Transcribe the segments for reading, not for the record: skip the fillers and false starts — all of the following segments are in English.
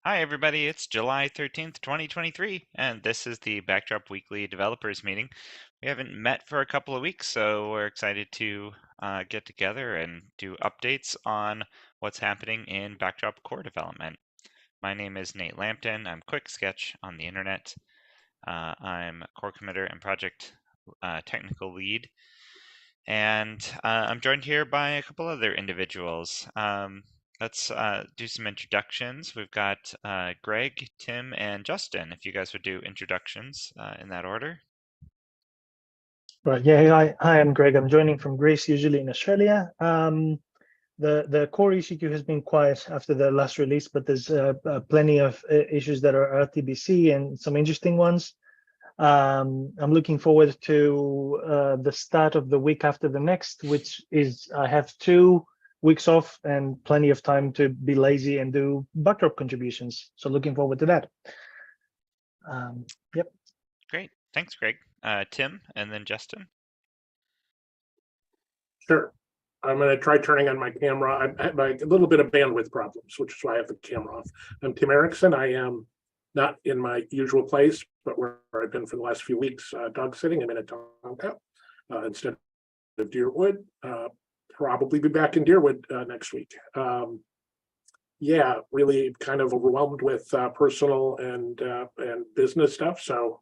Hi, everybody. It's July 13th, 2023, and this is the Backdrop Weekly Developers Meeting. We haven't met for a couple of weeks, so we're excited to get together and do updates on what's happening in Backdrop core development. My name is Nate Lampton. I'm Quick Sketch on the internet. I'm core committer and project technical lead, and I'm joined here by a couple other individuals. Let's do some introductions. We've got Greg, Tim, and Justin. If you guys would do introductions in that order. Right. Yeah. Hi, I'm Greg. I'm joining from Greece, usually in Australia. The core ECQ has been quiet after the last release, but there's plenty of issues that are RTBC and some interesting ones. I'm looking forward to the start of the week after the next, which is I have 2 weeks off and plenty of time to be lazy and do backdrop contributions. So looking forward to that. Yep. Great. Thanks, Greg. Tim, and then Justin. Sure. I'm going to try turning on my camera. I have a little bit of bandwidth problems, which is why I have the camera off. I'm Tim Erickson. I am not in my usual place, but where I've been for the last few weeks, dog sitting. I'm in Atonka instead of Deerwood. Probably be back in Deerwood next week. Yeah, really kind of overwhelmed with personal and business stuff. So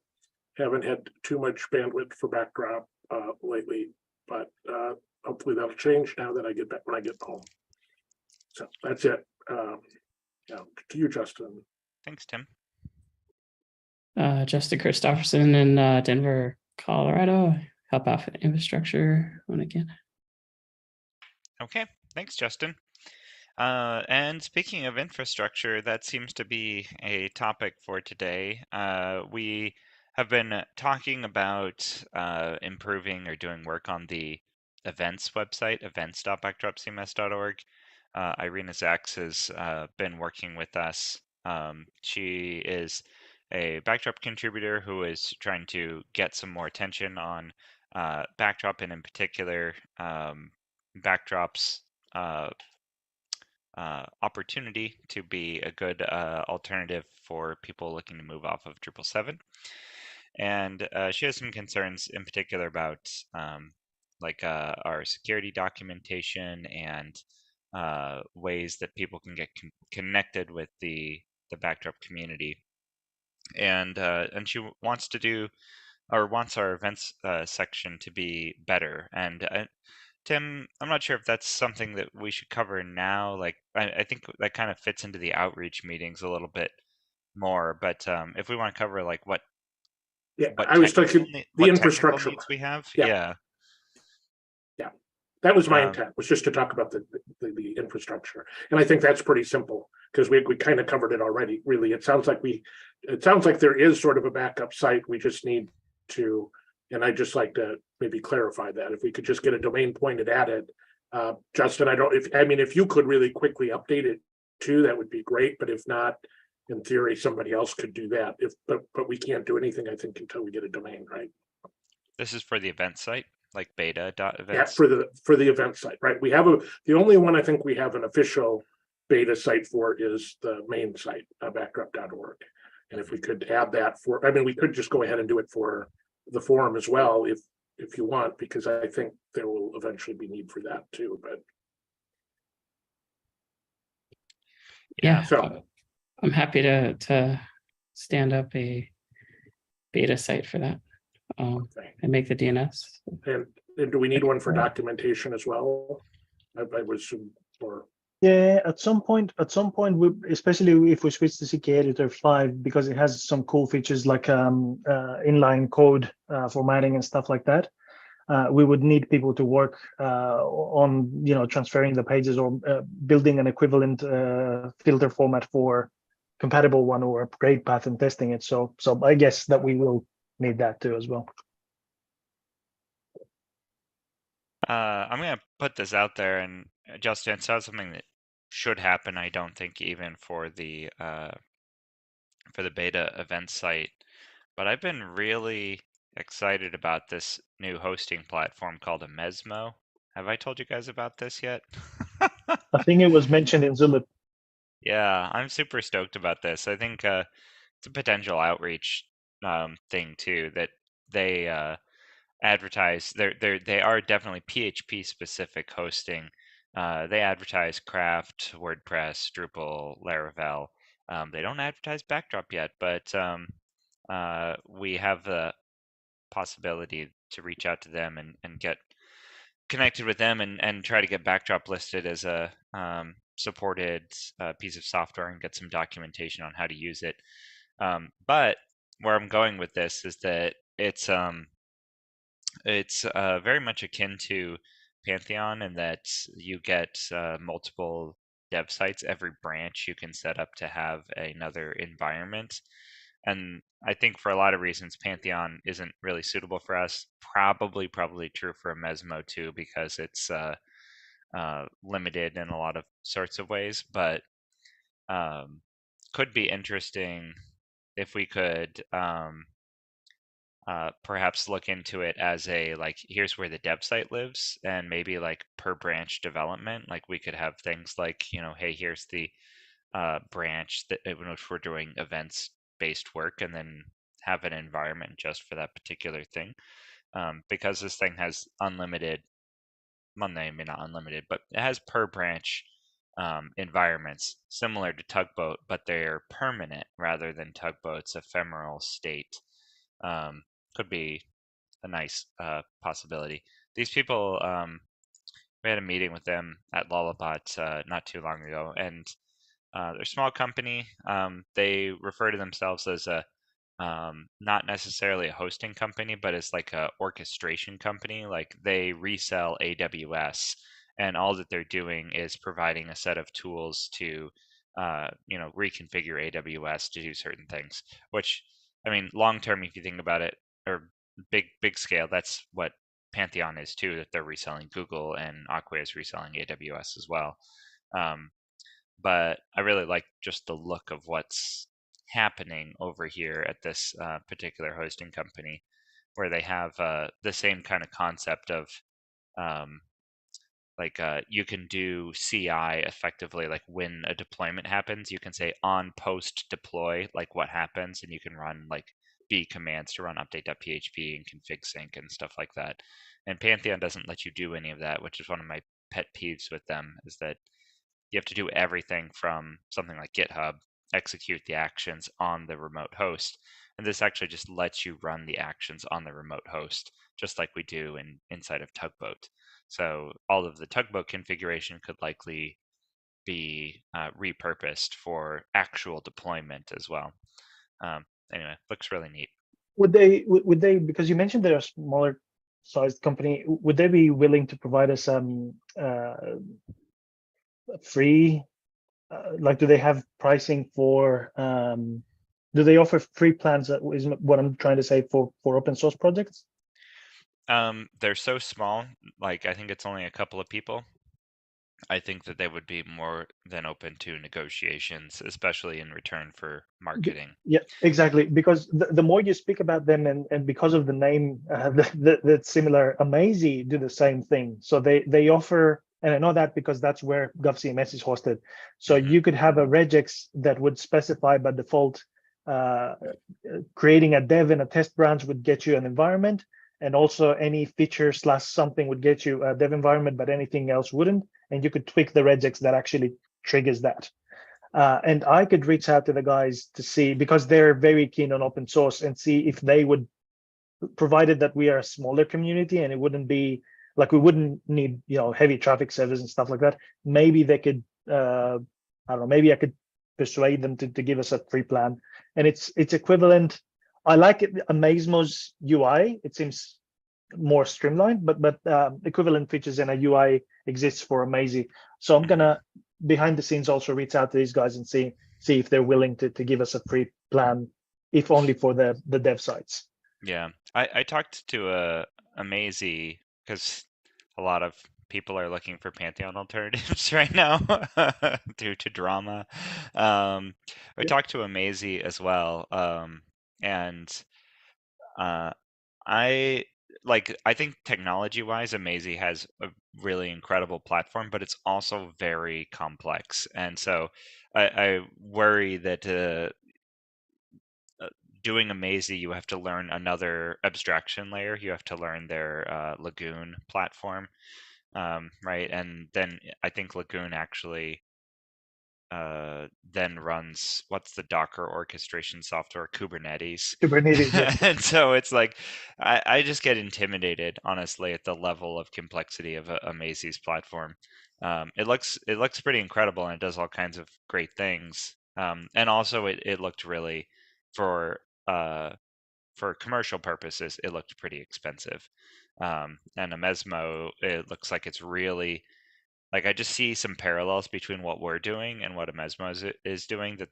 haven't had too much bandwidth for Backdrop lately, but hopefully that'll change now that I get back when I get home. So that's it. Yeah, to you, Justin. Thanks, Tim. Justin Christopherson in Denver, Colorado. Help out with infrastructure when I can. Okay, thanks, Justin. And speaking of infrastructure, that seems to be a topic for today. We have been talking about improving or doing work on the events website, events.backdropcms.org. Irina Zaks has been working with us. She is a Backdrop contributor who is trying to get some more attention on Backdrop, and in particular, Backdrop's opportunity to be a good alternative for people looking to move off of Drupal 7. And she has some concerns in particular about our security documentation and ways that people can get connected with the Backdrop community. And she wants to do, or wants our events section to be better. And Tim, I'm not sure if that's something that we should cover now. Like, I think that kind of fits into the outreach meetings a little bit more. But if we want to cover like what I was talking the infrastructure needs we have, yeah, that was my intent, was just to talk about the infrastructure, and I think that's pretty simple because we kind of covered it already. Really, it sounds like there is sort of a backup site. We just need to, and I'd just like to maybe clarify that if we could just get a domain pointed at it. Justin, if you could really quickly update it too, that would be great. But if not, in theory, somebody else could do that. But we can't do anything, I think, until we get a domain, right? This is for the event site, like beta.events. Yeah, for the event site, right? We have the only one I think we have an official beta site for is the main site, backdrop.org. And if we could add that we could just go ahead and do it for the forum as well, if you want, because I think there will eventually be need for that too. But yeah, so I'm happy to stand up a beta site for that and make the DNS. And do we need one for documentation as well? I would assume. Or yeah, at some point, especially if we switch to CK Editor 5, because it has some cool features like inline code formatting and stuff like that. We would need people to work on, transferring the pages or building an equivalent filter format for compatible one or upgrade path and testing it. So I guess that we will need that too as well. I'm going to put this out there, and Justin, it's not something that should happen, I don't think, even for the beta event site. But I've been really excited about this new hosting platform called Mesmo. Have I told you guys about this yet? I think it was mentioned in Zulip. Yeah, I'm super stoked about this. I think it's a potential outreach thing too, that they advertise. They are definitely PHP specific hosting. They advertise Craft, WordPress, Drupal, Laravel. They don't advertise Backdrop yet, but we have the possibility to reach out to them and get connected with them and try to get Backdrop listed as a supported piece of software and get some documentation on how to use it. But where I'm going with this is that it's very much akin to Pantheon in that you get multiple dev sites. Every branch you can set up to have another environment. And I think for a lot of reasons, Pantheon isn't really suitable for us. Probably true for Mesmo too, because it's limited in a lot of sorts of ways. But could be interesting if we could perhaps look into it as a like, here's where the dev site lives, and maybe like per branch development, like we could have things like, hey, here's the branch that in which we're doing events based work, and then have an environment just for that particular thing. Because this thing has unlimited, well, maybe not unlimited, but it has per branch environments similar to Tugboat, but they're permanent rather than Tugboat's ephemeral state. Could be a nice possibility. These people, we had a meeting with them at Lullabot not too long ago, and they're a small company. They refer to themselves as a not necessarily a hosting company, but as like a orchestration company. Like they resell AWS, and all that they're doing is providing a set of tools to, reconfigure AWS to do certain things. Which, I mean, long term, if you think about it, or big scale, that's what Pantheon is too. That they're reselling Google, and Acquia is reselling AWS as well. But I really like just the look of what's happening over here at this particular hosting company, where they have the same kind of concept of um, you can do CI effectively. Like when a deployment happens, you can say on post deploy, like what happens, and you can run like B commands to run update.php and config sync and stuff like that. And Pantheon doesn't let you do any of that, which is one of my pet peeves with them, is that you have to do everything from something like GitHub, execute the actions on the remote host. And this actually just lets you run the actions on the remote host, just like we do inside of Tugboat. So all of the Tugboat configuration could likely be repurposed for actual deployment as well. Anyway, looks really neat. Would they, because you mentioned they're a smaller sized company, would they be willing to provide us free, like, do they have pricing for, do they offer free plans? That is what I'm trying to say, for open source projects. They're so small, like I think it's only a couple of people. I think that they would be more than open to negotiations, especially in return for marketing. Yeah, exactly. Because the more you speak about them, and because of the name, that's similar, Amazee do the same thing. So they offer, and I know that because that's where GovCMS is hosted. So you could have a regex that would specify by default, creating a dev and a test branch would get you an environment, and also any feature / something would get you a dev environment, but anything else wouldn't. And you could tweak the regex that actually triggers that. And I could reach out to the guys to see, because they're very keen on open source, and see if they would, provided that we are a smaller community and it wouldn't be like, we wouldn't need, heavy traffic servers and stuff like that. Maybe they could, I don't know, maybe I could persuade them to give us a free plan. And it's equivalent. I like it, Amazemo's UI. It seems more streamlined, but equivalent features in a UI exists for Amazee. So I'm gonna, behind the scenes, also reach out to these guys and see if they're willing to give us a free plan, if only for the dev sites. Yeah, I talked to Amazee because a lot of people are looking for Pantheon alternatives right now due to drama. I talked to Amazee as well, and I think technology-wise, Amazee has a really incredible platform, but it's also very complex. And so I worry that doing Amazee, you have to learn another abstraction layer. You have to learn their Lagoon platform, right? And then I think Lagoon actually then runs, what's the Docker orchestration software? Kubernetes. Kubernetes, yeah. And so it's like, I just get intimidated, honestly, at the level of complexity of Amazee's platform. It looks pretty incredible, and it does all kinds of great things. And also it looked really, for commercial purposes, it looked pretty expensive. And Amezmo, it looks like it's really, like, I just see some parallels between what we're doing and what Amezmo is doing, that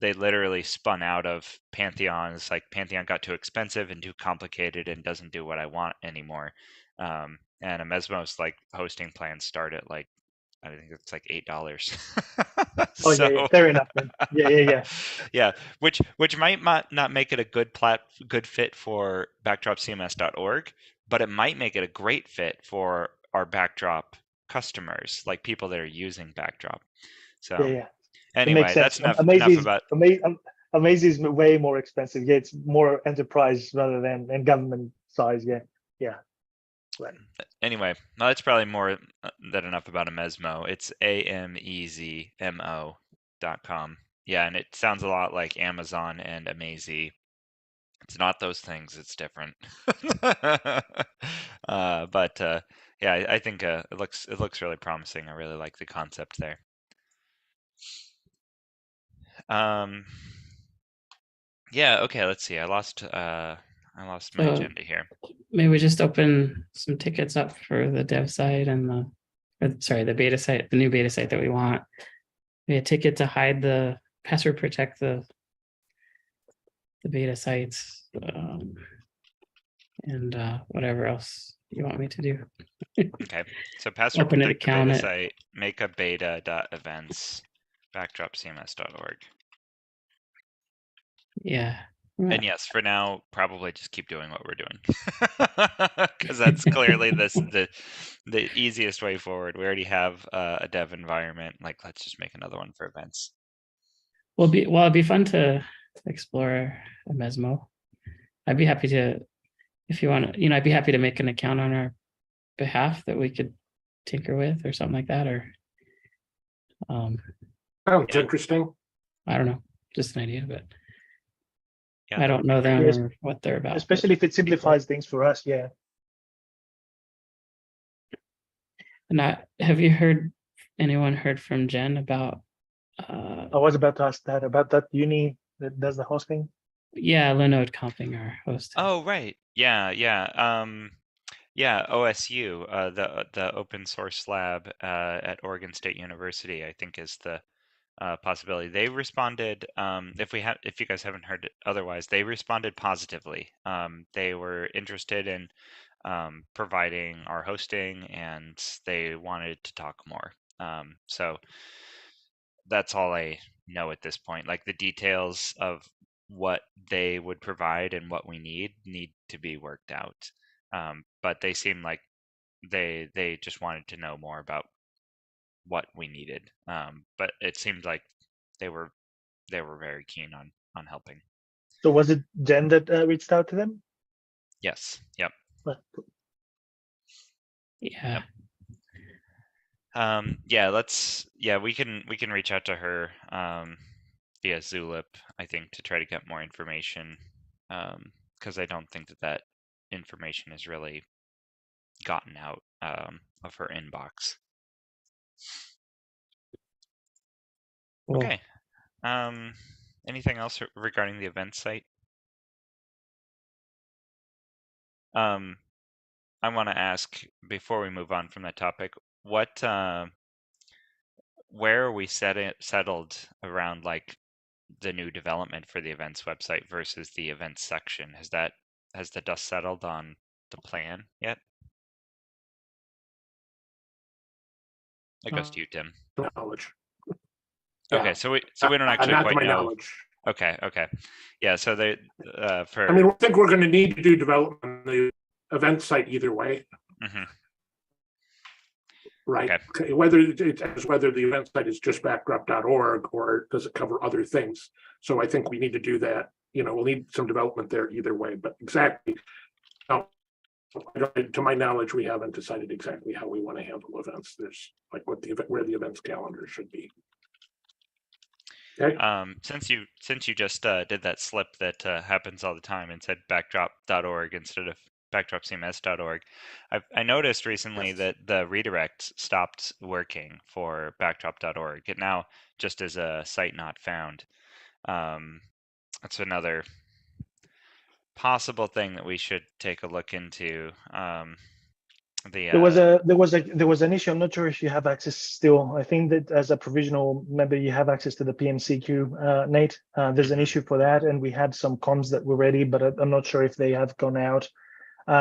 they literally spun out of Pantheon. It's like Pantheon got too expensive and too complicated and doesn't do what I want anymore. And Amezmo's like hosting plans start at like, I think it's like $8. Oh, yeah, fair enough. Then. Yeah. Yeah, which might not make it a good fit for backdropcms.org, but it might make it a great fit for our Backdrop customers, like people that are using Backdrop. So Yeah. anyway, that's enough about. Amazee is way more expensive. Yeah, it's more enterprise rather than government size. Yeah. Right. Anyway, that's probably more than enough about Amezmo. It's amezmo.com. Yeah, and it sounds a lot like Amazon and Amazee. It's not those things. It's different. But yeah, I think it looks really promising. I really like the concept there. Yeah. Okay. Let's see. I lost my agenda here. Maybe we just open some tickets up for the dev site and the beta site, the new beta site that we want. Maybe a ticket to hide the password protect the beta sites, and whatever else you want me to do. Okay. So password Open an protect the beta account. site, make a beta.events, backdropcms.org. Yeah. And yes, for now, probably just keep doing what we're doing, because that's clearly the easiest way forward. We already have a dev environment. Like, let's just make another one for events. Well, it'd be fun to explore Amezmo. I'd be happy to, if you want to, I'd be happy to make an account on our behalf that we could tinker with or something like that. Or sounds interesting. I don't know, just an idea, but yeah, I don't know them or what they're about. Especially if it simplifies things for us, yeah. And have you anyone heard from Jen about? I was about to ask that about that uni that does the hosting. Yeah, Linode Comping, our host. Oh, right. Yeah. Yeah, OSU, the open source lab at Oregon State University, I think is the possibility. They responded, if you guys haven't heard it otherwise, they responded positively. They were interested in providing our hosting, and they wanted to talk more. So that's all I know at this point. Like, the details of what they would provide and what we need to be worked out. But they seem like they just wanted to know more about what we needed. But it seemed like they were very keen on helping. So was it Jen that reached out to them? Yes. Yep. Yeah. Yep. We can reach out to her via Zulip, I think, to try to get more information, because I don't think that information is really gotten out of her inbox. Cool. Okay. Anything else regarding the event site? I want to ask, before we move on from that topic, where are we settled around, like, the new development for the events website versus the events section? Has the dust settled on the plan yet? It goes to you, Tim. Knowledge. Okay, so we don't actually not quite to my know. knowledge. Okay. Yeah, so they for. I mean, I think we're going to need to do development on the event site either way. Mm-hmm. right? Okay. Whether whether the event site is just backdrop.org or does it cover other things? So I think we need to do that. We'll need some development there either way, but exactly. To my knowledge, we haven't decided exactly how we want to handle events. There's like where the events calendar should be. Okay. Since you just did that slip that happens all the time and said backdrop.org instead of backdropcms.org, I noticed recently Yes. that the redirect stopped working for backdrop.org. It now just is a site not found. That's another possible thing that we should take a look into. There was an issue. I'm not sure if you have access still. I think that as a provisional member, you have access to the PMCQ, Nate. There's an issue for that, and we had some comms that were ready, but I'm not sure if they have gone out. We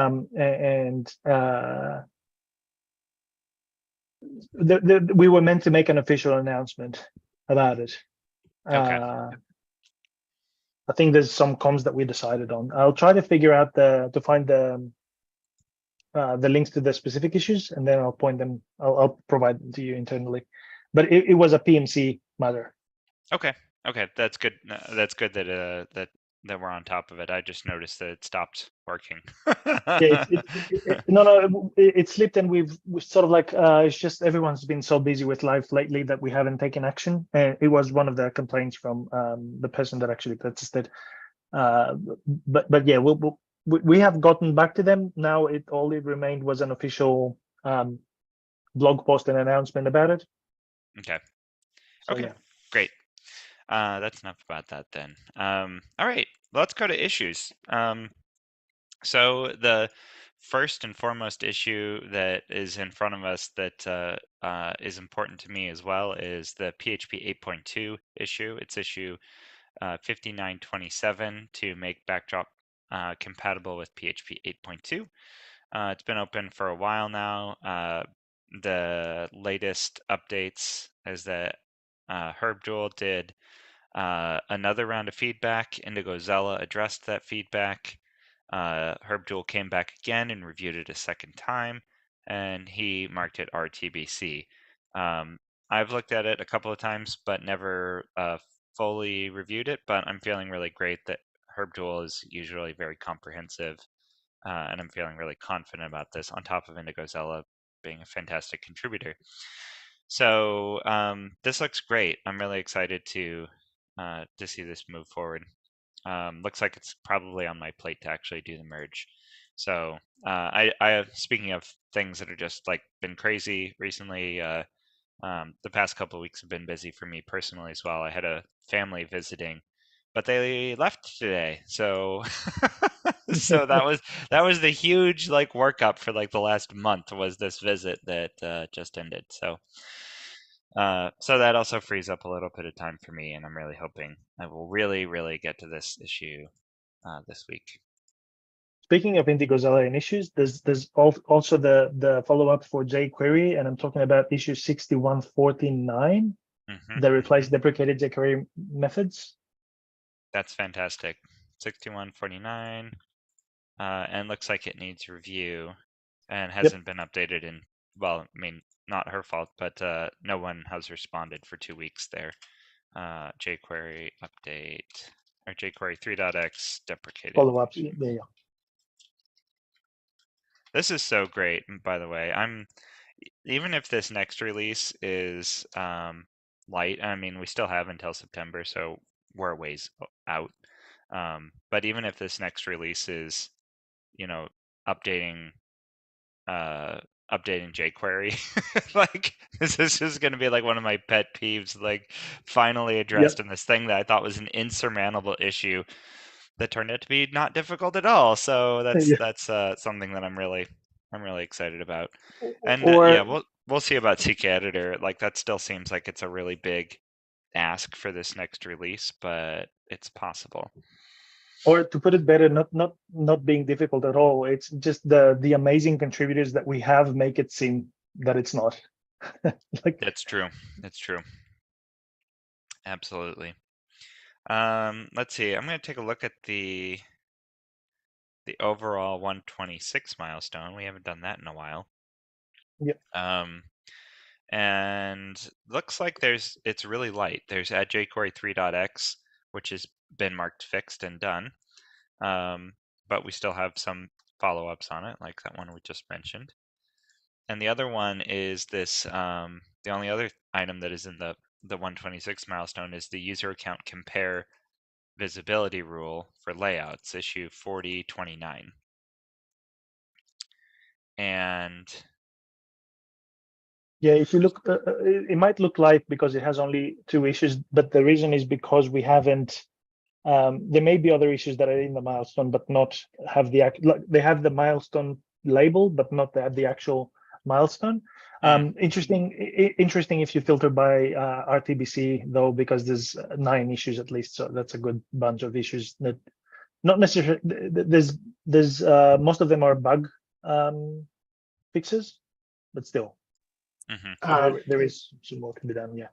were meant to make an official announcement about it. Okay. I think there's some comms that we decided on. I'll try to figure out to find the links to the specific issues, and then I'll point them. I'll provide them to you internally. But it was a PMC matter. Okay. That's good. That's good that we're on top of it. I just noticed that it stopped working. Yeah, it slipped, and we've sort of like it's just everyone's been so busy with life lately that we haven't taken action. And it was one of the complaints from the person that actually protested. But yeah, we have gotten back to them now. All it remained was an official blog post and announcement about it. Okay. So, Okay. yeah. Great. That's enough about that then. All right, let's go to issues. So the first and foremost issue that is in front of us that is important to me as well is the PHP 8.2 issue. It's issue 5927 to make Backdrop compatible with PHP 8.2. It's been open for a while now. The latest updates is that Herb Jewell did another round of feedback. IndigoZella addressed that feedback. Herb Jewell came back again and reviewed it a second time, and he marked it RTBC. I've looked at it a couple of times, but never fully reviewed it, but I'm feeling really great that Herb Jewell is usually very comprehensive, and I'm feeling really confident about this, on top of IndigoZella being a fantastic contributor. So this looks great. I'm really excited to see this move forward. Looks like it's probably on my plate to actually do the merge. So I speaking of things that are just like been crazy recently, the past couple of weeks have been busy for me personally as well. I had a family visiting, but they left today, so so that was the huge like workup for like the last month, was this visit that just ended. So so that also frees up a little bit of time for me, and I'm really hoping I will really get to this issue this week. Speaking of IndigoZella and issues, there's also the follow-up for jQuery, and I'm talking about issue 6149 that replaced deprecated jQuery methods. That's fantastic. 6149, and looks like it needs review and hasn't been updated in, well, I mean, not her fault, but no one has responded for 2 weeks there. jQuery update, or jQuery 3.x deprecated. Follow-ups, yeah. This is so great, by the way. Even if this next release is light, I mean, we still have until September, so we're a ways out. But even if this next release is, updating jQuery, like this is just going to be like one of my pet peeves, like finally addressed in this thing that I thought was an insurmountable issue that turned out to be not difficult at all. So that's something that I'm really excited about. And yeah, we'll see about CKEditor. Like that still seems like it's a really big ask for this next release, but it's possible. Or to put it better, not being difficult at all. It's just the amazing contributors that we have make it seem that it's not. Like that's true. Absolutely. Let's see. I'm going to take a look at the overall 126 milestone. We haven't done that in a while. Yep. And looks like it's really light. There's add jQuery 3.x, which has been marked fixed and done. But we still have some follow-ups on it, like that one we just mentioned. And the other one is this, the only other item that is in the 126 milestone is the user account compare visibility rule for layouts, issue 4029. And Yeah, if you look, it might look light because it has only 2 issues, but the reason is because we haven't. There may be other issues that are in the milestone, but not have they have the milestone label, but not the actual milestone. Interesting if you filter by RTBC though, because there's 9 issues at least, so that's a good bunch of issues that not necessarily there's most of them are bug fixes, but still there is some more to be done. Yeah.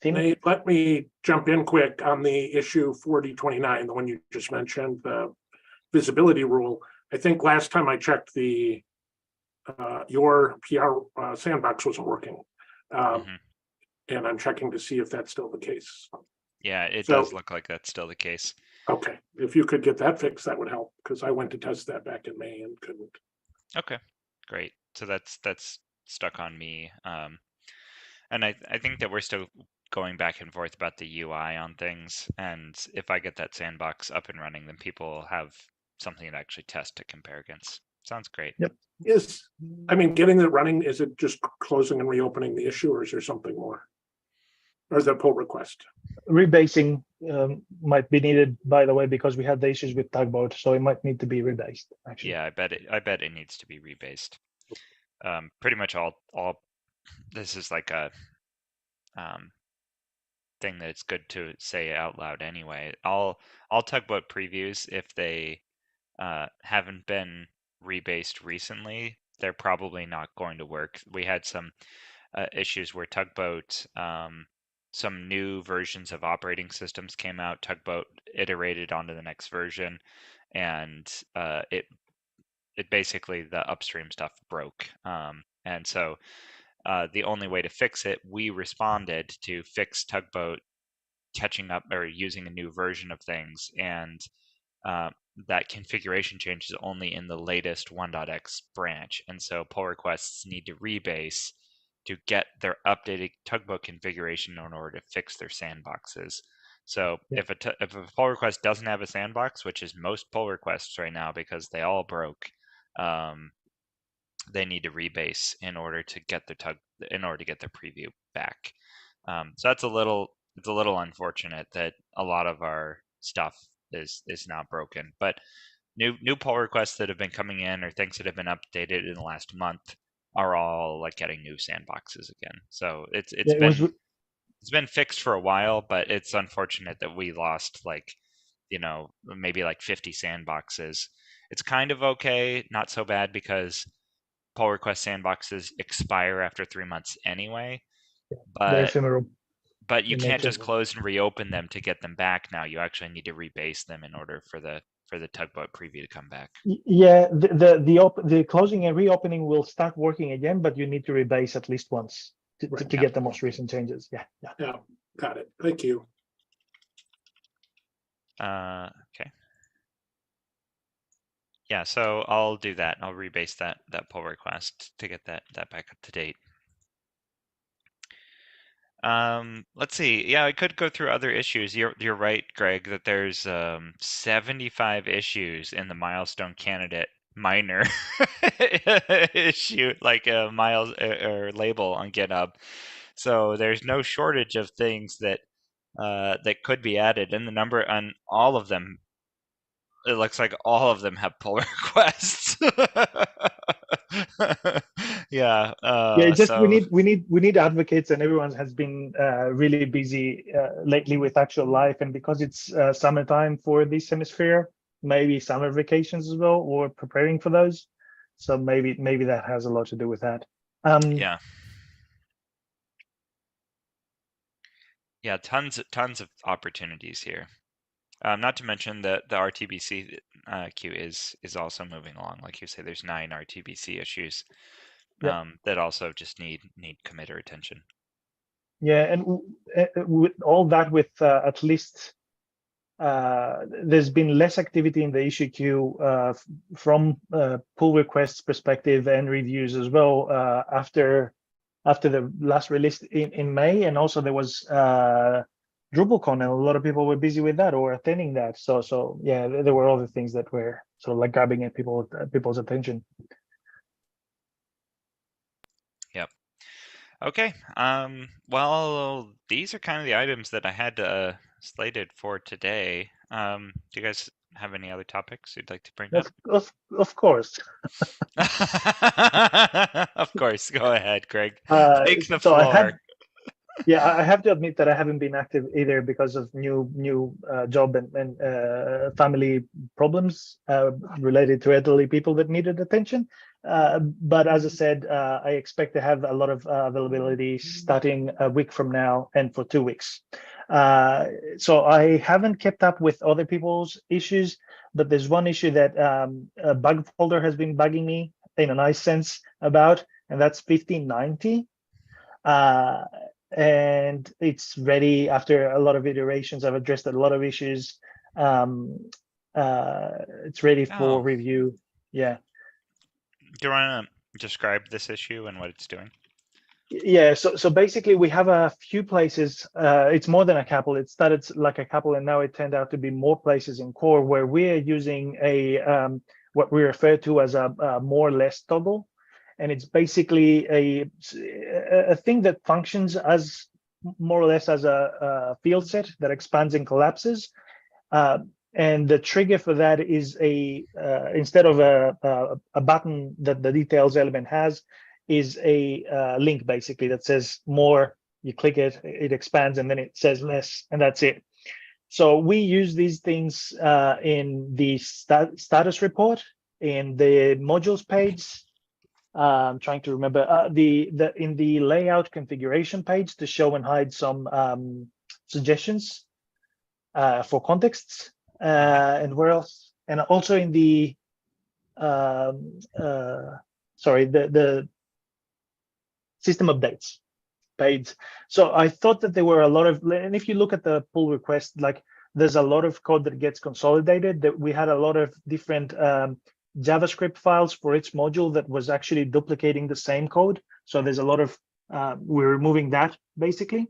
Nate, let me jump in quick on the issue 4029, the one you just mentioned, the visibility rule. I think last time I checked, the your PR sandbox wasn't working, and I'm checking to see if that's still the case. Yeah, it does look like that's still the case. Okay, if you could get that fixed, that would help, because I went to test that back in May and couldn't. Okay, great. So that's stuck on me. And I think that we're still going back and forth about the UI on things. And if I get that sandbox up and running, then people will have something to actually test to compare against. Sounds great. Yep. I mean, getting it running, is it just closing and reopening the issue, or is there something more? Or is that pull request? Rebasing might be needed, by the way, because we had the issues with Tugboat, so it might need to be rebased. Actually, yeah, I bet it needs to be rebased. Pretty much all. This is like a thing that it's good to say out loud anyway. All Tugboat previews, if they haven't been rebased recently, they're probably not going to work. We had some issues where Tugboat, some new versions of operating systems came out. Tugboat iterated onto the next version, and it basically, the upstream stuff broke. And so the only way to fix it, we responded to fix Tugboat catching up or using a new version of things, and that configuration change is only in the latest 1.x branch, and so pull requests need to rebase to get their updated Tugboat configuration in order to fix their sandboxes. So if a pull request doesn't have a sandbox, which is most pull requests right now because they all broke, they need to rebase in order to get their preview back. So that's it's a little unfortunate that a lot of our stuff is not broken, but new pull requests that have been coming in or things that have been updated in the last month are all like getting new sandboxes again. So it's been fixed for a while, but it's unfortunate that we lost maybe like 50 sandboxes. It's kind of okay, not so bad, because pull request sandboxes expire after 3 months anyway. They're ephemeral. But you can't just close and reopen them to get them back now. You actually need to rebase them in order for the Tugboat preview to come back. Yeah, the closing and reopening will start working again, but you need to rebase at least once to get the most recent changes. Yeah, got it. Thank you. Okay. Yeah, so I'll do that. I'll rebase that pull request to get that back up to date. Let's see. Yeah, I could go through other issues. You're right, Greg, that there's 75 issues in the milestone candidate minor issue, like a or label on GitHub. So there's no shortage of things that could be added, and the number on all of them, it looks like all of them have pull requests. Yeah. Just so we need advocates, and everyone has been really busy lately with actual life, and because it's summertime for this hemisphere, maybe summer vacations as well, or preparing for those. So maybe that has a lot to do with that. Yeah, tons of opportunities here. Not to mention that the RTBC queue is also moving along. Like you say, there's 9 RTBC issues Yeah. that also just need committer attention. Yeah, and with all that, with at least there's been less activity in the issue queue from pull requests perspective and reviews as well after the last release in May, and also there was DrupalCon, and a lot of people were busy with that or attending that. So yeah, there were other things that were sort of like grabbing at people's attention. Yep. Okay. Well, these are kind of the items that I had slated for today. Do you guys have any other topics you'd like to bring up? Of course. Of course. Go ahead, Greg. Take the So floor. I have to admit that I haven't been active either because of new job and family problems related to elderly people that needed attention. But as I said, I expect to have a lot of availability starting a week from now and for 2 weeks. So I haven't kept up with other people's issues, but there's one issue that a bug folder has been bugging me in a nice sense about, and that's 1590. And it's ready after a lot of iterations. I've addressed a lot of issues. It's ready for Oh. review. Yeah. Do you want to describe this issue and what it's doing? Yeah, so basically we have a few places, it's more than a couple. It started like a couple and now it turned out to be more places in core where we're using a what we refer to as a more or less toggle. And it's basically a thing that functions as more or less as a field set that expands and collapses. And the trigger for that is instead of a button that the details element has, is a link basically that says more. You click it, it expands, and then it says less, and that's it. So we use these things in the status report, in the modules page. I'm trying to remember in the layout configuration page to show and hide some suggestions for contexts, and where else? And also in the sorry, the system updates page. So I thought that there were a lot of, and if you look at the pull request, like there's a lot of code that gets consolidated, that we had a lot of different JavaScript files for each module that was actually duplicating the same code. So there's a lot of, we're removing that basically.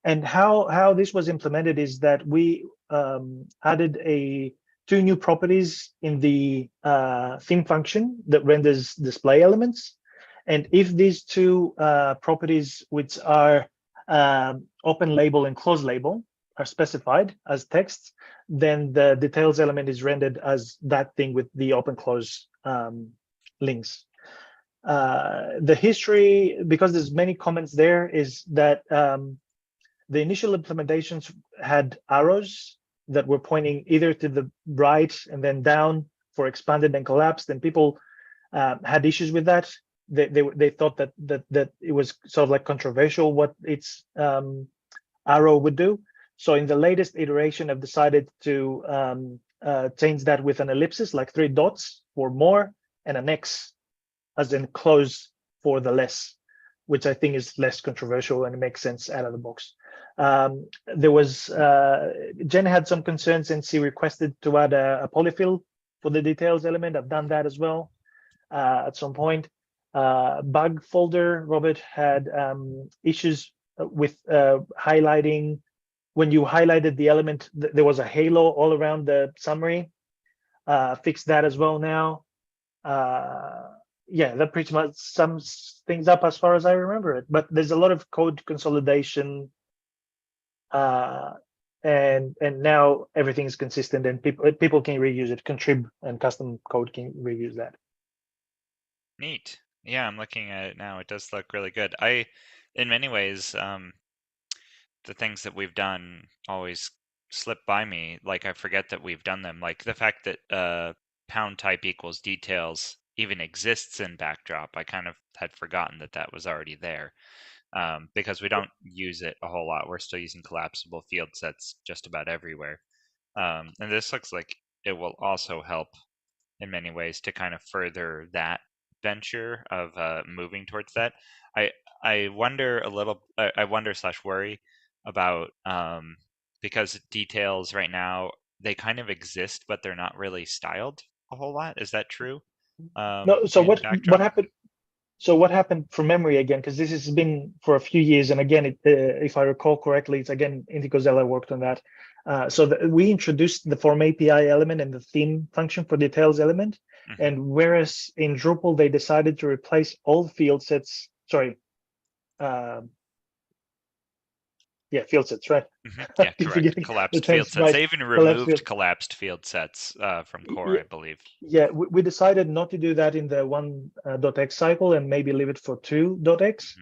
And how this was implemented is that we added two new properties in the theme function that renders display elements. And if these two properties, which are open label and close label, are specified as text, then the details element is rendered as that thing with the open close links. The history, because there's many comments there, is that the initial implementations had arrows that were pointing either to the right and then down for expanded and collapsed, and people had issues with that. They thought that it was sort of like controversial what its arrow would do. So in the latest iteration, I've decided to change that with an ellipsis, like 3 dots for more, and an X as in close for the less, which I think is less controversial and it makes sense out of the box. There was Jen had some concerns and she requested to add a polyfill for the details element. I've done that as well at some point. Bug folder, Robert had issues with highlighting. When you highlighted the element, there was a halo all around the summary. Fixed that as well now. Yeah, that pretty much sums things up as far as I remember it. But there's a lot of code consolidation, and now everything is consistent, and people can reuse it. Contrib and custom code can reuse that. Neat. Yeah, I'm looking at it now. It does look really good. In many ways, the things that we've done always slip by me. Like I forget that we've done them. Like the fact that pound type equals details even exists in Backdrop. I kind of had forgotten that was already there, because we don't use it a whole lot. We're still using collapsible field sets just about everywhere. And this looks like it will also help in many ways to kind of further that venture of moving towards that. I wonder a little. I wonder slash worry about because details right now they kind of exist, but they're not really styled a whole lot. Is that true? No, so In what Backdrop? happened? So what happened from memory again? Because this has been for a few years, and again, if I recall correctly, it's again Indigo Zella worked on that. We introduced the form API element and the theme function for details element, Mhm. and whereas in Drupal they decided to replace all field sets. Sorry, yeah, field sets, right? Yeah, Keep correct. forgetting the Collapsed field terms, sets. right? They even Collapse field. removed collapsed field sets from core, I believe. Yeah, we decided not to do that in the 1.x cycle and maybe leave it for 2.x.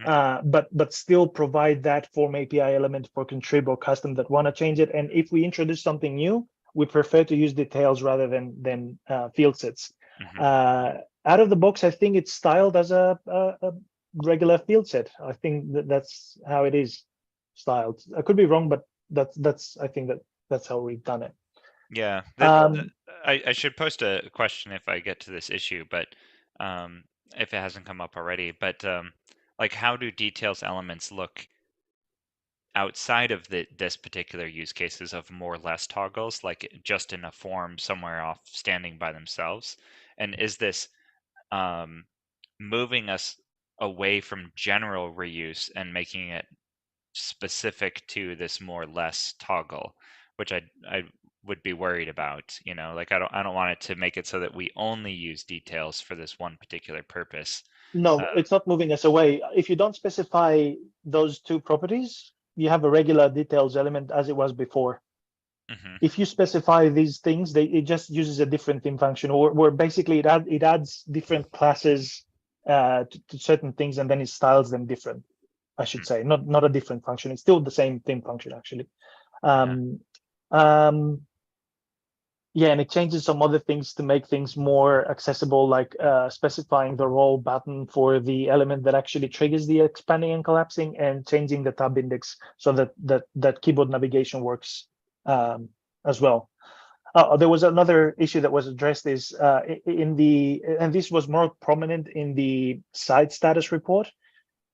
But still provide that form API element for contrib or custom that want to change it. And if we introduce something new, we prefer to use details rather than field sets. Out of the box, I think it's styled as a regular field set. I think that's how it is styled. I could be wrong, but that's I think that's how we've done it. Yeah, I should post a question if I get to this issue, but if it hasn't come up already. But like, how do details elements look outside of this particular use cases of more or less toggles, like just in a form somewhere off standing by themselves? And is this moving us away from general reuse and making it specific to this more or less toggle, which I would be worried about, like I don't want it to make it so that we only use details for this one particular purpose. No, it's not moving us away. If you don't specify those two properties, you have a regular details element as it was before. If you specify these things, it just uses a different theme function, or basically it adds different classes to certain things, and then it styles them different. I should say, not a different function. It's still the same theme function actually. Yeah, and it changes some other things to make things more accessible, like specifying the role button for the element that actually triggers the expanding and collapsing, and changing the tab index so that keyboard navigation works as well. There was another issue that was addressed is and this was more prominent in the site status report.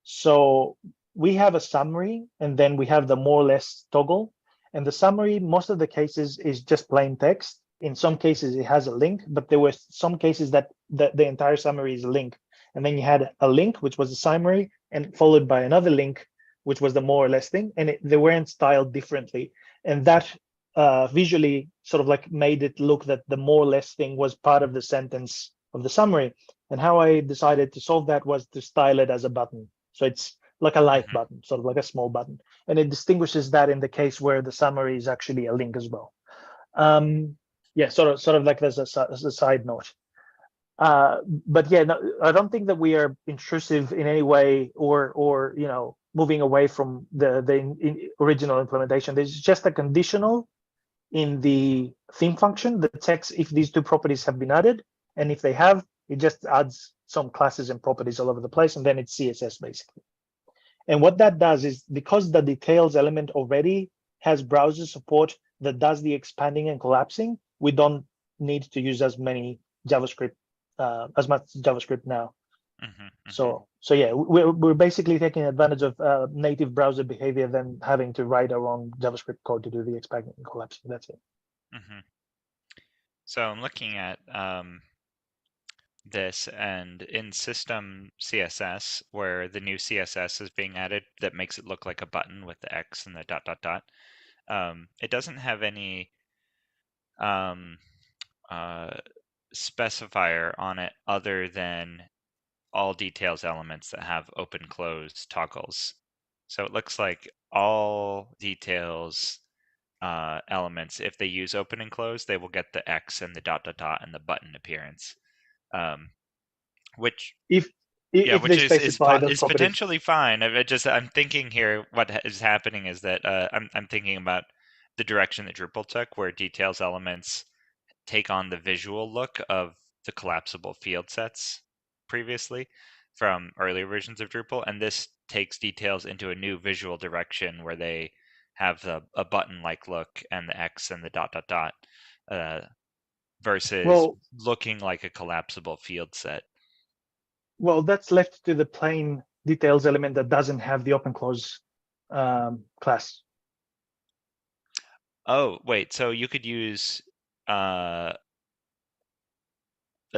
So we have a summary, and then we have the more or less toggle. And the summary, most of the cases, is just plain text. In some cases, it has a link, but there were some cases that the entire summary is a link. And then you had a link, which was the summary, and followed by another link, which was the more or less thing. And they weren't styled differently. And that visually sort of like made it look that the more or less thing was part of the sentence of the summary. And how I decided to solve that was to style it as a button. So it's like a like button, sort of like a small button. And it distinguishes that in the case where the summary is actually a link as well. Yeah, sort of like as a side note. But yeah, no, I don't think that we are intrusive in any way, or moving away from the original implementation. There's just a conditional in the theme function that checks if these two properties have been added, and if they have, it just adds some classes and properties all over the place, and then it's CSS basically. And what that does is, because the details element already has browser support that does the expanding and collapsing, we don't need to use as much JavaScript now. So yeah, we're basically taking advantage of native browser behavior than having to write our own JavaScript code to do the expanding and collapsing. That's it. So I'm looking at this, and in system CSS, where the new CSS is being added that makes it look like a button with the X and the ... it doesn't have any specifier on it other than all details elements that have open close toggles. So it looks like all details elements, if they use open and close, they will get the X and the ... and the button appearance. Which if which they specify those is properties. potentially fine. I'm thinking here what is happening is that I'm thinking about the direction that Drupal took, where details elements take on the visual look of the collapsible field sets previously from earlier versions of Drupal, and this takes details into a new visual direction where they have a button-like look and the X and the ... versus looking like a collapsible field set. Well, that's left to the plain details element that doesn't have the open close class. Oh, wait, so you could use a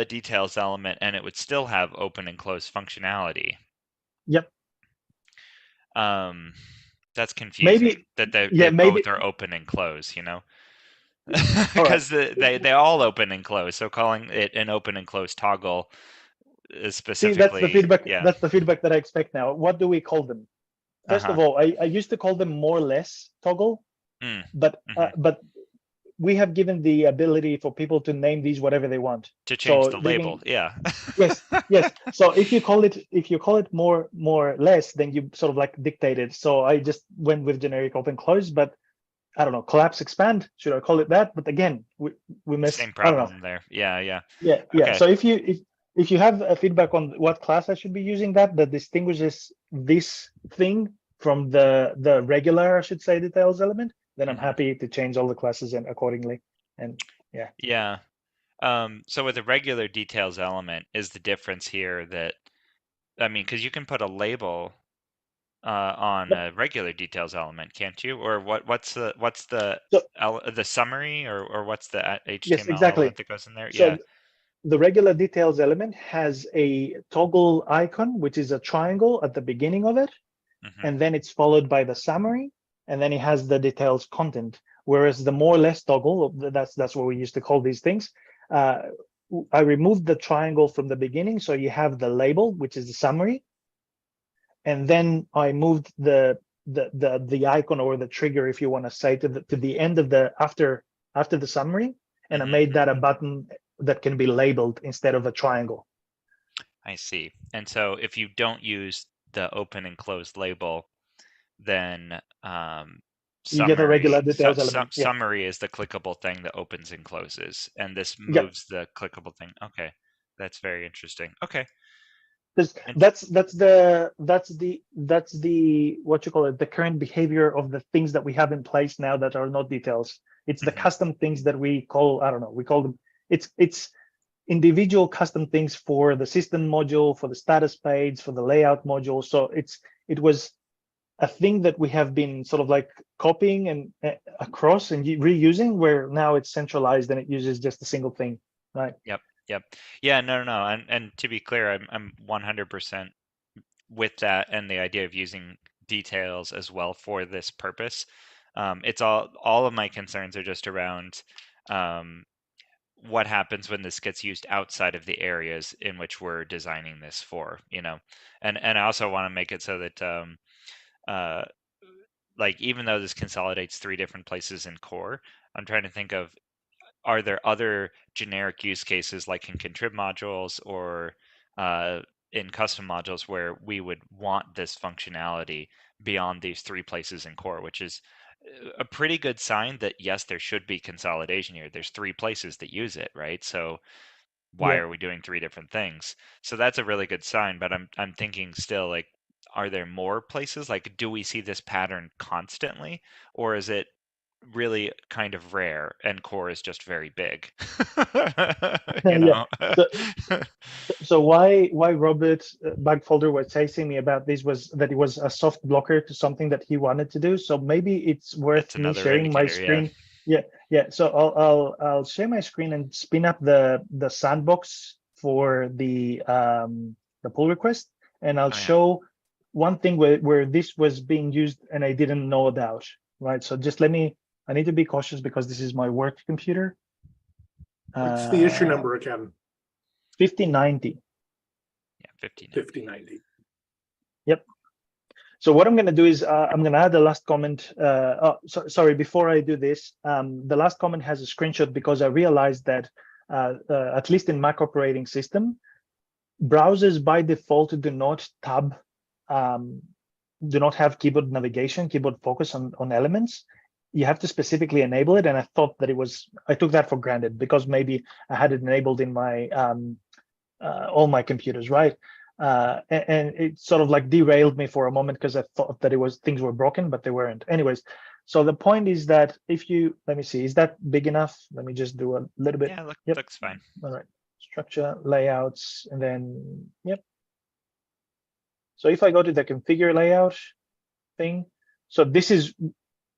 details element and it would still have open and close functionality. Yep. That's confusing Maybe, that they yeah, maybe. both are open and close, you know? All right. Because they all open and close. So calling it an open and close toggle is See, that's the specifically, feedback. yeah. That's the feedback that I expect now. What do we call them? First of all, I used to call them more less toggle, but we have given the ability for people to name these whatever they want. To change So the they label, yeah. Yes, yes. So if you call it more or less, then you sort of like dictate it. So I just went with generic open close, but I don't know, collapse expand. Should I call it that? But again, we miss. Same I don't know. problem there. Yeah, yeah. Yeah, yeah. Okay. So if you have a feedback on what class I should be using that distinguishes this thing from the regular, I should say, details element, then I'm happy to change all the classes and accordingly. And yeah. Yeah. So with a regular details element, is the difference here that, I mean, because you can put a label on a regular details element, can't you? Or what's the summary or what's the HTML yes, exactly. element that goes in there? So yeah. The regular details element has a toggle icon, which is a triangle at the beginning of it, and then it's followed by the summary, and then it has the details content. Whereas the more or less toggle, that's what we used to call these things. I removed the triangle from the beginning, so you have the label, which is the summary, and then I moved the icon or the trigger, if you want to say, to the end of the after the summary, and I made that a button that can be labeled instead of a triangle. I see. And so if you don't use the open and closed label, then you get a regular details element. Yeah. Summary is the clickable thing that opens and closes, and this moves the clickable thing. Okay, that's very interesting. Okay. That's the what you call it, the current behavior of the things that we have in place now that are not details. It's the custom things that we call, I don't know, we call them, it's individual custom things for the system module, for the status page, for the layout module. So it was a thing that we have been sort of like copying and across and reusing, where now it's centralized and it uses just a single thing, right? Yep. Yeah, no. And to be clear, I'm 100% with that and the idea of using details as well for this purpose. It's all of my concerns are just around what happens when this gets used outside of the areas in which we're designing this for, you know. And I also want to make it so that like, even though this consolidates 3 different places in core, I'm trying to think of, are there other generic use cases like in contrib modules or in custom modules where we would want this functionality beyond these 3 places in core, which is a pretty good sign that yes, there should be consolidation here. There's 3 places that use it, right? So why are we doing 3 different things? So that's a really good sign, but I'm thinking still, like, are there more places? Like, do we see this pattern constantly, or is it really kind of rare and core is just very big? You know? So why Robert Bugfolder was chasing me about this was that it was a soft blocker to something that he wanted to do. So maybe it's worth me sharing my screen. Yeah. So I'll share my screen and spin up the sandbox for the pull request, and I'll show one thing where this was being used and I didn't know about. Right. So just I need to be cautious because this is my work computer. What's the issue number again? 5090. Yeah, 5090. Yep. So what I'm going to do is I'm going to add the last comment. Sorry, before I do this, the last comment has a screenshot because I realized that at least in Mac operating system, browsers by default do not tab, do not have keyboard navigation, keyboard focus on elements. You have to specifically enable it, and I thought that I took that for granted because maybe I had it enabled in my all my computers, right? And it sort of like derailed me for a moment because I thought that things were broken, but they weren't. Anyways, so the point is that if you, let me see, is that big enough? Let me just do a little bit. Yeah, Yep. looks fine. All right, structure, layouts, and then, yep. So if I go to the configure layout thing, so this is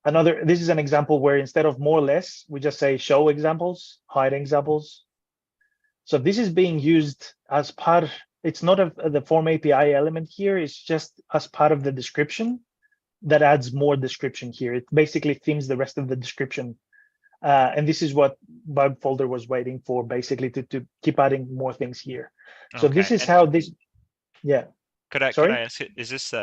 an example where instead of more or less, we just say show examples, hide examples. So this is being used as part, it's not the form API element here, it's just as part of the description that adds more description here. It basically themes the rest of the description. And this is what bug folder was waiting for, basically to keep adding more things here. So this is how this, yeah. Could I Sorry? ask, is this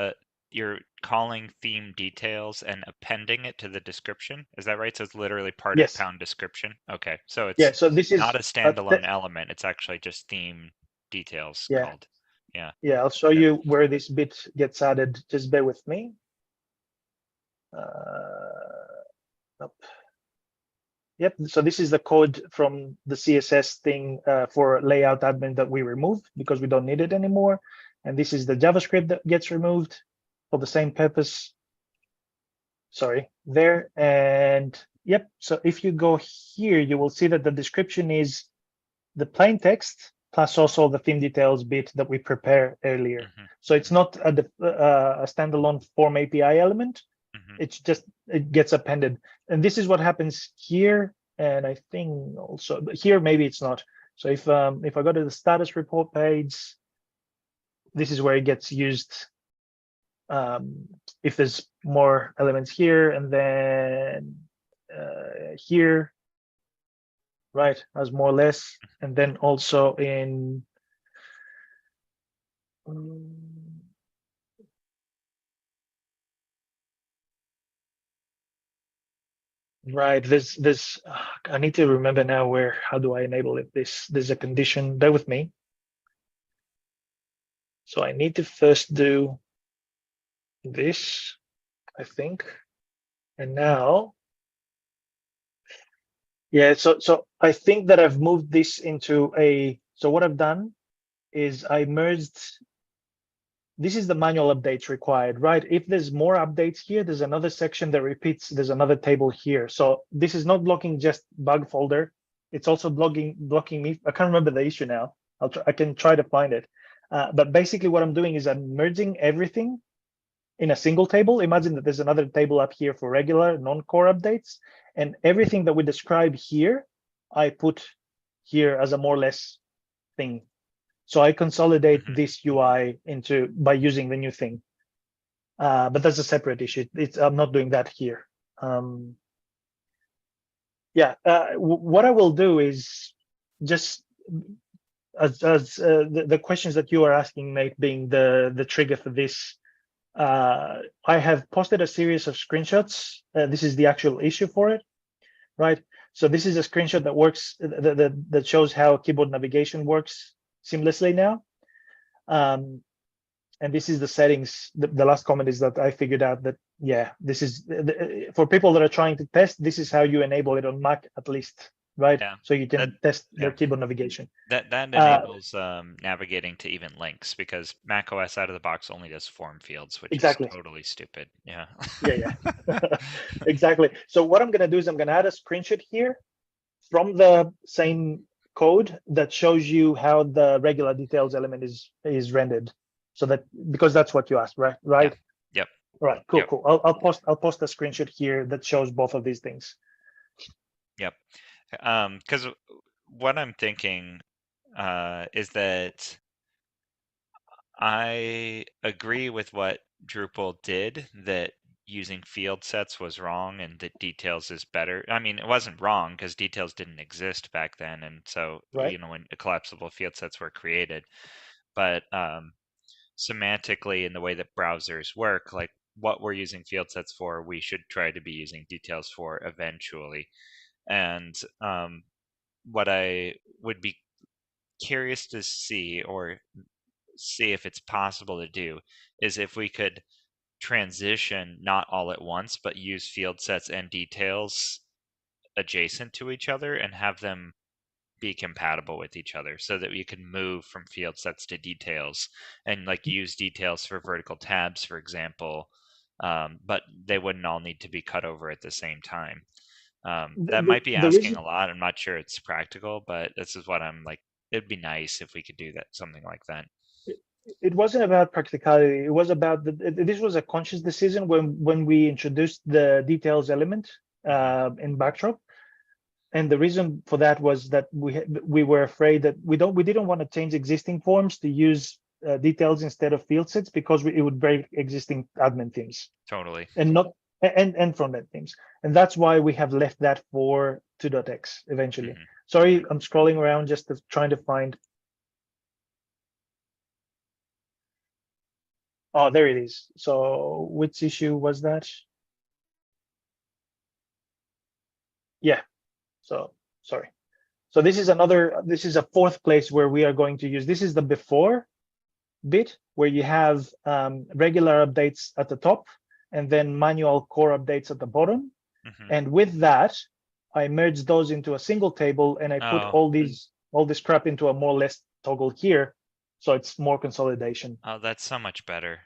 you're calling theme details and appending it to the description? Is that right? So it's literally part Yes. of pound description. Okay, so it's Yeah. So this is not a standalone element. It's actually just theme details called. Yeah. Yeah, I'll show you where this bit gets added. Just bear with me. Nope. Yep. So this is the code from the CSS thing for layout admin that we removed because we don't need it anymore. And this is the JavaScript that gets removed for the same purpose. Sorry, there. And yep. So if you go here, you will see that the description is the plain text plus also the theme details bit that we prepared earlier. Mm-hmm. So it's not a standalone form API element. Mm-hmm. It's just, it gets appended. And this is what happens here. And I think also here, maybe it's not. So if I go to the status report page, this is where it gets used. If there's more elements here and then here, right, as more or less, and then also in right, there's I need to remember now how do I enable it. There's a condition, bear with me. So I need to first do this, I think, and now yeah, so I think that I've moved this into so what I've done is I merged, this is the manual updates required, right? If there's more updates here, there's another section that repeats, there's another table here. So this is not blocking just bug folder, it's also blocking me. I can't remember the issue now. I can try to find it. But basically what I'm doing is I'm merging everything in a single table. Imagine that there's another table up here for regular non-core updates, and everything that we describe here, I put here as a more or less thing. So I consolidate this UI by using the new thing. But that's a separate issue. I'm not doing that here. What I will do is just as the questions that you are asking, Nate, being the trigger for this. I have posted a series of screenshots. This is the actual issue for it, right? So this is a screenshot that works, that shows how keyboard navigation works seamlessly now. And this is the settings. The last comment is that I figured out that, yeah, this is for people that are trying to test, this is how you enable it on Mac at least, right? Yeah, so you can test their keyboard navigation. That enables navigating to even links, because Mac OS out of the box only does form fields, which is totally stupid. Yeah. Yeah. Exactly. So what I'm going to do is I'm going to add a screenshot here from the same code that shows you how the regular details element is rendered. So that, because that's what you asked, right? Right. Yep. All right. Cool. Yep. Cool. I'll post a screenshot here that shows both of these things. Yep. Because what I'm thinking is that I agree with what Drupal did, that using field sets was wrong and that details is better. I mean, it wasn't wrong because details didn't exist back then, and so you know, when collapsible field sets were created. But semantically, in the way that browsers work, like what we're using field sets for, we should try to be using details for eventually. And what I would be curious to see, or see if it's possible to do, is if we could transition not all at once, but use field sets and details adjacent to each other and have them be compatible with each other, so that we can move from field sets to details and like use details for vertical tabs, for example, but they wouldn't all need to be cut over at the same time. That might be asking a lot. I'm not sure it's practical, but this is what I'm like, it'd be nice if we could do that, something like that. it wasn't about practicality. It was about this was a conscious decision when we introduced the details element in Backdrop. And the reason for that was that we were afraid that we didn't want to change existing forms to use details instead of field sets, because it would break existing admin themes Totally. and not and front-end themes. And that's why we have left that for 2.x eventually. Mhm. Sorry, I'm scrolling around just trying to find. Oh, there it is. So which issue was that? Yeah. So sorry. So this is a fourth place where we are going to use, this is the before bit where you have regular updates at the top and then manual core updates at the bottom. Mhm. And with that, I merged those into a single table and I put Oh. all this crap into a more or less toggle here. So it's more consolidation. Oh, that's so much better.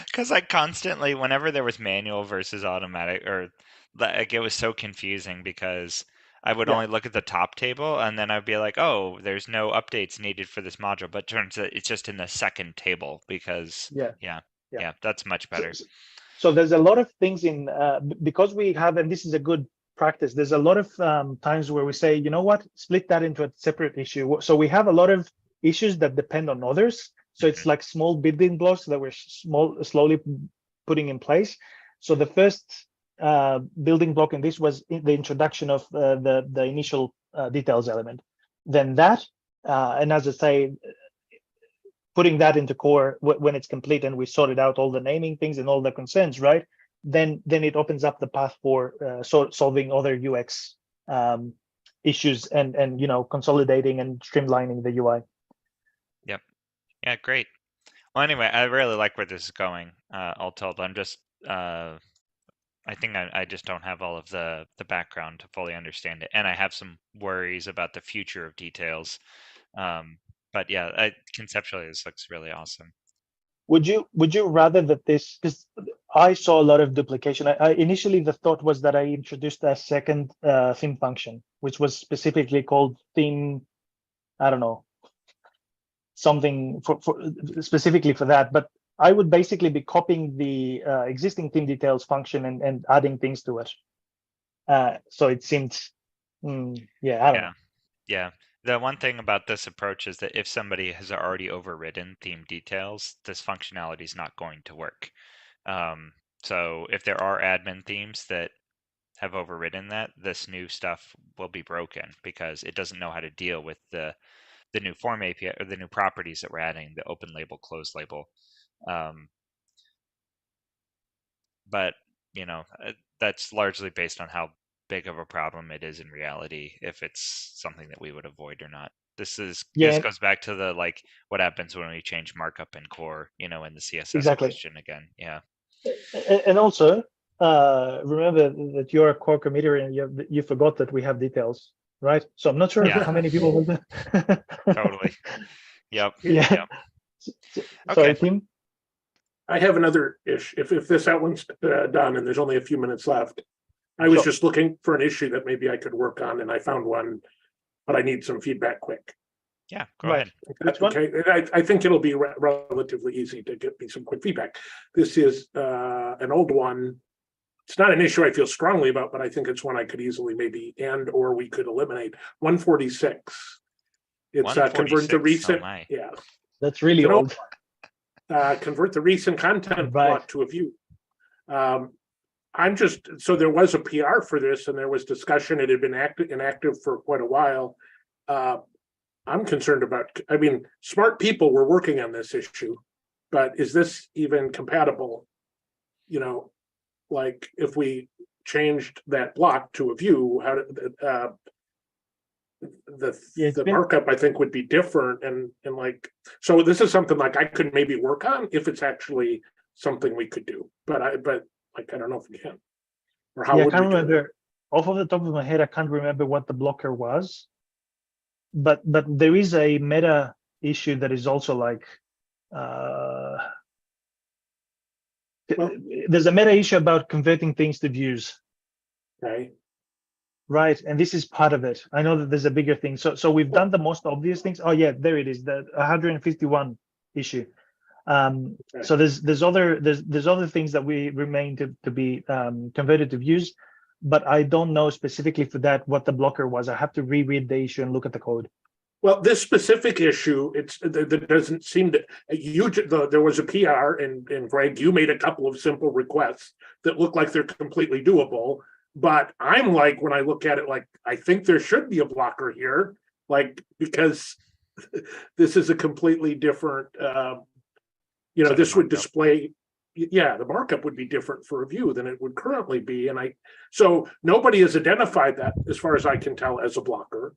Because I constantly, whenever there was manual versus automatic, or like it was so confusing because I would Yeah. only look at the top table and then I'd be like, oh, there's no updates needed for this module, but turns out it's just in the second table because Yeah. yeah, that's much better. So there's a lot of things in because we have, and this is a good practice. There's a lot of times where we say, you know what, split that into a separate issue. So we have a lot of issues that depend on others. So it's like small building blocks that we're slowly putting in place. So the first building block in this was the introduction of the initial details element. Then that, and as I say, putting that into core when it's complete and we sorted out all the naming things and all the concerns, right? Then it opens up the path for solving other UX issues and consolidating and streamlining the UI. Yep. Yeah, great. Well, anyway, I really like where this is going. All told, I'm just I think I just don't have all of the background to fully understand it, and I have some worries about the future of details. But yeah, conceptually, this looks really awesome. Would you rather that this, because I saw a lot of duplication. I initially the thought was that I introduced a second theme function, which was specifically called theme, I don't know, something for specifically for that. But I would basically be copying the existing theme details function and adding things to it. So it seemed, yeah, I don't know. Yeah. The one thing about this approach is that if somebody has already overridden theme details, this functionality is not going to work. So if there are admin themes that have overridden that, this new stuff will be broken because it doesn't know how to deal with the new form API or the new properties that we're adding, the open label, closed label. But that's largely based on how big of a problem it is in reality, if it's something that we would avoid or not. This goes back to the what happens when we change markup in core, in the CSS Exactly. question again. Yeah. And also remember that you're a core committer and you forgot that we have details, right? So I'm not sure how many people will do. Totally. Yep. Yeah. Yep. Sorry, Okay. Tim. I have another issue. If this one's done and there's only a few minutes left, I was just looking for an issue that maybe I could work on, and I found one, but I need some feedback quick. Yeah, go ahead. That's okay. I think it'll be relatively easy to get me some quick feedback. This is an old one. It's not an issue I feel strongly about, but I think it's one I could easily maybe or we could eliminate. 146. It's convert the recent. Yeah, that's really old. Convert the recent content block to a view. So there was a PR for this, and there was discussion. It had been inactive for quite a while. I'm concerned about. I mean, smart people were working on this issue, but is this even compatible? Like if we changed that block to a view, how did the markup I think would be different, and so this is something I could maybe work on if it's actually something we could do, but I don't know if we can, or how. I can't remember off of the top of my head. I can't remember what the blocker was, but there is a meta issue that is also there's a meta issue about converting things to views. Okay. Right, and this is part of it. I know that there's a bigger thing. So we've done the most obvious things. Oh yeah, there it is, the 151 issue. Okay. So there's other things that we remain to be converted to views, but I don't know specifically for that what the blocker was. I have to reread the issue and look at the code. Well, this specific issue, that doesn't seem to, there was a PR and Greg, you made a couple of simple requests that look like they're completely doable. But I'm like, when I look at it, like, I think there should be a blocker here, like, because this is a completely different, this would display, yeah, the markup would be different for a view than it would currently be. So nobody has identified that, as far as I can tell, as a blocker.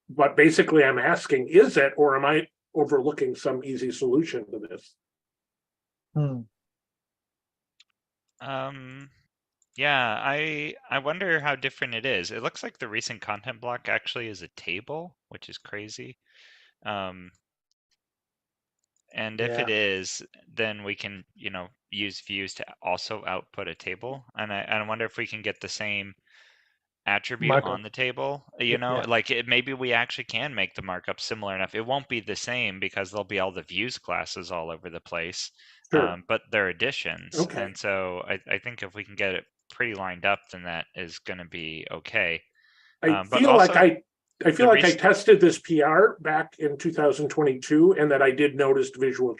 But basically I'm asking, is it, or am I overlooking some easy solution to this? Yeah, I wonder how different it is. It looks like the recent content block actually is a table, which is crazy. And if it is, then we can, use views to also output a table. And I wonder if we can get the same attribute Markup. on the table, Yeah. like maybe we actually can make the markup similar enough. It won't be the same because there'll be all the views classes all over the place. Sure. But they're additions. Okay. And so I think if we can get it pretty lined up, then that is going to be okay. I But feel like also, I feel like I recent- tested this PR back in 2022 and that I did notice visual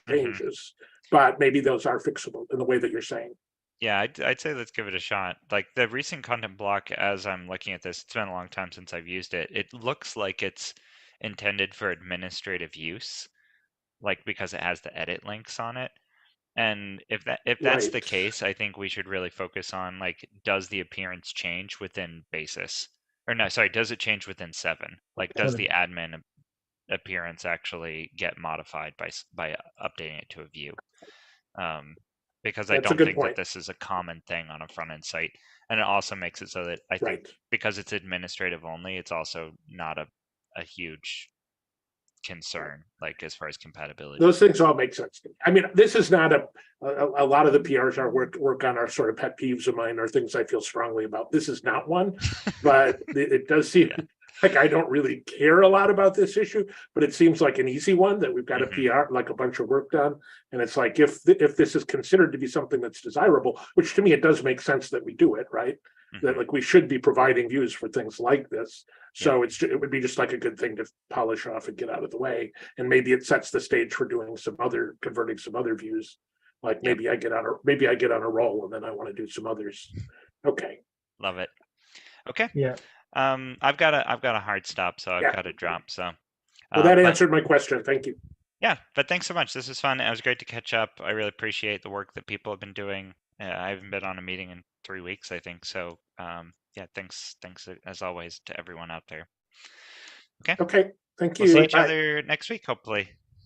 changes, but maybe those are fixable in the way that you're saying. Yeah, I'd say let's give it a shot. Like the recent content block, as I'm looking at this, it's been a long time since I've used it. It looks like it's intended for administrative use, like because it has the edit links on it. And if that's the Right. case, I think we should really focus on, like, does the appearance change within Basis? Or no, sorry, does it change within 7? Like, does 7. the admin appearance actually get modified by updating it to a view? Because I That's a don't good think point. that this is a common thing on a front end site. And it also makes it so that I think Right. because it's administrative only, it's also not a huge concern, like as far as compatibility. Those things all make sense to me. I mean, this is not a lot of the PRs are work on are sort of pet peeves of mine or things I feel strongly about. This is not one, but it does seem like I don't really care a lot about this issue, but it seems like an easy one that we've got a PR, like a bunch of work done. And it's like, if this is considered to be something that's desirable, which to me, it does make sense that we do it, right? That like we should be providing views for things like this. So it would be just like a good thing to polish off and get out of the way. And maybe it sets the stage for doing converting some other views. Like maybe I get on a roll and then I want to do some others. Okay. Love it. Okay. Yeah. I've got a hard stop, so I've Yeah. got to drop. So Well, that answered my question. Thank you. Yeah, but thanks so much. This is fun. It was great to catch up. I really appreciate the work that people have been doing. I haven't been on a meeting in 3 weeks, I think. So yeah, thanks as always to everyone out there. Okay. Okay. Thank you. We'll see each Bye. other next week, hopefully.